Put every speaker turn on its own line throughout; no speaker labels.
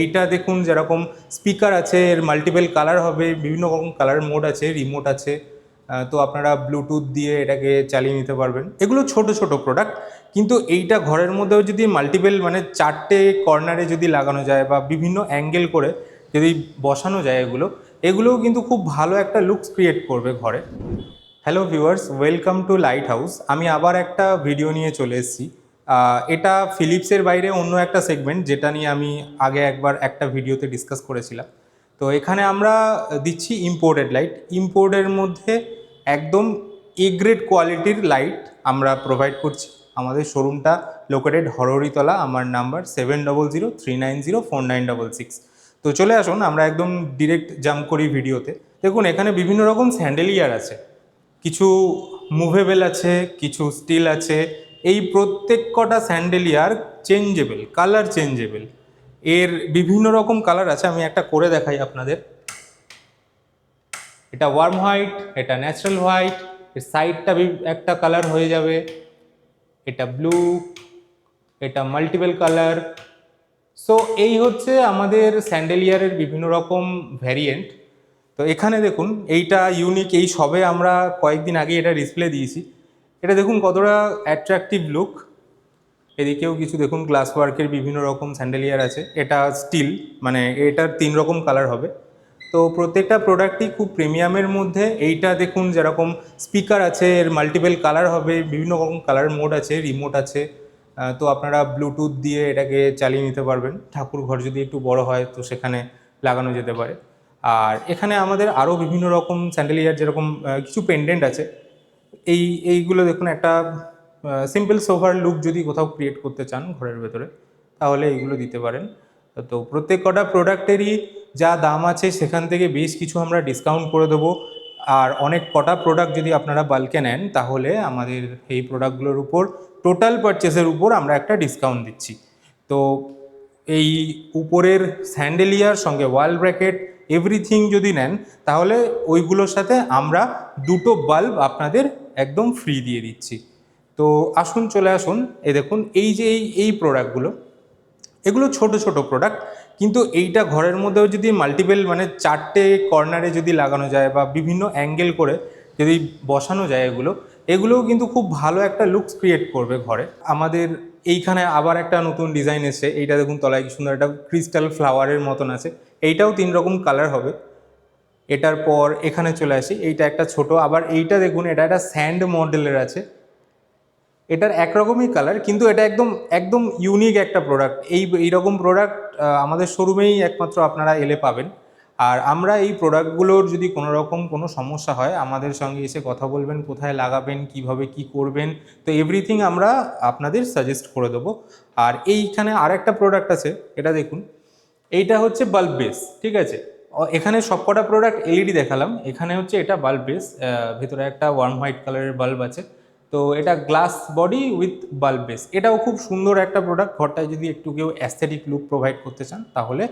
এইটা দেখুন যেরকম স্পিকার আছে, এর মাল্টিপল কালার হবে, বিভিন্ন রকম কালার মোড আছে, রিমোট আছে। তো আপনারা ব্লুটুথ দিয়ে এটাকে চালিয়ে নিতে পারবেন। এগুলো ছোট ছোট প্রোডাক্ট, কিন্তু এইটা ঘরের মধ্যেও যদি মাল্টিপল মানে 4টে কর্নারে যদি লাগানো যায় বা বিভিন্ন অ্যাঙ্গেল করে যদি বসানো যায় এগুলোও কিন্তু খুব ভালো একটা লুকস ক্রিয়েট করবে ঘরে। Hello viewers, welcome to light house. আমি আবার একটা ভিডিও নিয়ে চলে এসেছি। এটা ফিলিপসের বাইরে অন্য একটা সেগমেন্ট, যেটা নিয়ে আমি আগে একবার একটা ভিডিওতে ডিসকাস করেছিলাম। তো এখানে আমরা দিচ্ছি ইম্পোর্টেড লাইট। ইম্পোর্টের মধ্যে একদম এ গ্রেড কোয়ালিটির লাইট আমরা প্রোভাইড করছি। আমাদের শোরুমটা লোকেটেড হরহরিতলা। আমার নাম্বার 7003904966। তো চলে আসুন, আমরা একদম ডিরেক্ট জাম্প করি ভিডিওতে। দেখুন, এখানে বিভিন্ন রকম স্যান্ডেলিয়ার আছে, কিছু মুভেবল আছে, কিছু স্টিল আছে। এই প্রত্যেক কটা স্যান্ডেলিয়ার চেঞ্জেবল, কালার চেঞ্জেবল। এর বিভিন্ন রকম কালার আছে, আমি একটা করে দেখাই আপনাদের। এটা ওয়ার্ম হোয়াইট, এটা ন্যাচারাল হোয়াইট, এর সাইডটা একটা কালার হয়ে যাবে, এটা ব্লু, এটা মাল্টিপল কালার। সো এই হচ্ছে আমাদের স্যান্ডেলিয়ারের বিভিন্ন রকম ভ্যারিয়েন্ট। তো এখানে দেখুন, এইটা ইউনিক, এই সবে আমরা কয়েকদিন আগে এটা ডিসপ্লে দিয়েছি। এটা দেখুন কতটা অ্যাট্রাকটিভ লুক। এদিকেও কিছু দেখুন গ্লাস ওয়ার্কের বিভিন্ন রকম স্যান্ডেলিয়ার আছে। এটা স্টিল, মানে এটার 3 রকম কালার হবে। তো প্রত্যেকটা প্রোডাক্টই খুব প্রিমিয়ামের মধ্যে। এইটা দেখুন যেরকম স্পিকার আছে, এর মাল্টিপল কালার হবে, বিভিন্ন রকম কালার মোড আছে, রিমোট আছে। তো আপনারা ব্লুটুথ দিয়ে এটাকে চালিয়ে নিতে পারবেন। ঠাকুর ঘর যদি একটু বড় হয় তো সেখানে লাগানো যেতে পারে। আর এখানে আমাদের আরও বিভিন্ন রকম স্যান্ডেলিয়ার, যেরকম কিছু পেন্ডেন্ট আছে। এইগুলো দেখুন, একটা সিম্পল সোফার লুক যদি কোথাও ক্রিয়েট করতে চান ঘরের ভেতরে, তাহলে এইগুলো দিতে পারেন। তো প্রত্যেক কটা প্রোডাক্টেরই যা দাম আছে সেখান থেকে বেশ কিছু আমরা ডিসকাউন্ট করে দেবো। আর অনেক কটা প্রোডাক্ট যদি আপনারা বাল্কে নেন, তাহলে আমাদের এই প্রোডাক্টগুলোর উপর টোটাল পারচেসের উপর আমরা একটা ডিসকাউন্ট দিচ্ছি। তো এই উপরের স্যান্ডেলিয়ার সঙ্গে ওয়াল ব্র্যাকেট এভরিথিং যদি নেন, তাহলে ওইগুলোর সাথে আমরা 2টো বাল্ব আপনাদের একদম ফ্রি দিয়ে দিচ্ছি। তো আসুন, চলে আসুন। এই দেখুন, এই যে এই প্রোডাক্টগুলো, এগুলো ছোট ছোট প্রোডাক্ট, কিন্তু এইটা ঘরের মধ্যেও যদি মাল্টিপল মানে 4টে কর্নারে যদি লাগানো যায় বা বিভিন্ন অ্যাঙ্গেল করে যদি বসানো যায় এগুলোও কিন্তু খুব ভালো একটা লুকস ক্রিয়েট করবে ঘরে। আমাদের এইখানে আবার একটা নতুন ডিজাইন এসছে। এইটা দেখুন তলায় কি সুন্দর একটা ক্রিস্টাল ফ্লাওয়ারের মতন আছে। এইটাও 3 রকম কালার হবে। এটার পর এখানে চলে আসি, এইটা একটা ছোট। আবার এইটা দেখুন, এটা একটা স্যান্ড মডেলের আছে। এটার একরকমই কালার, কিন্তু এটা একদম একদম ইউনিক একটা প্রোডাক্ট। এইরকম প্রোডাক্ট আমাদের শোরুমেই একমাত্র আপনারা এলে পাবেন। আর আমরা এই প্রোডাক্টগুলোর যদি কোনো রকম কোনো সমস্যা হয়, আমাদের সঙ্গে এসে কথা বলবেন, কোথায় লাগাবেন, কিভাবে কি করবেন। তো এভরিথিং আমরা আপনাদের সাজেস্ট করে দেবো। আর এইখানে আরেকটা প্রোডাক্ট আছে, এটা দেখুন। এইটা হচ্ছে বাল্ব বেস, ঠিক আছে। এখানে সবকটা প্রোডাক্ট এলইডি দেখালাম, এখানে হচ্ছে এটা বাল্ব বেস। ভেতরে একটা ওয়ার্ম হোয়াইট কালারের বাল্ব আছে। তো এটা glass body with bulb base. এটাও খুব সুন্দর একটা প্রোডাক্ট। ঘরটায় যদি একটু কেউ অ্যাস্থেটিক লুক প্রোভাইড করতে চান, তাহলে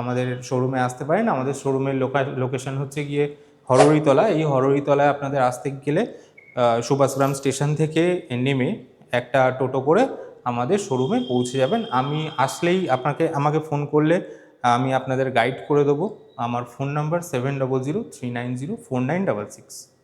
আমাদের শোরুমে আসতে পারেন। আমাদের শোরুমের লোকেশন হচ্ছে গিয়ে হরহরিতলা। এই হরহরিতলায় আপনাদের আসতে গেলে সুভাষগ্রাম স্টেশন থেকে নেমে একটা টোটো করে আমাদের শোরুমে পৌঁছে যাবেন। আমি আসলেই আমাকে ফোন করলে আমি আপনাদের গাইড করে দেবো। আমার ফোন নাম্বার 7003904966।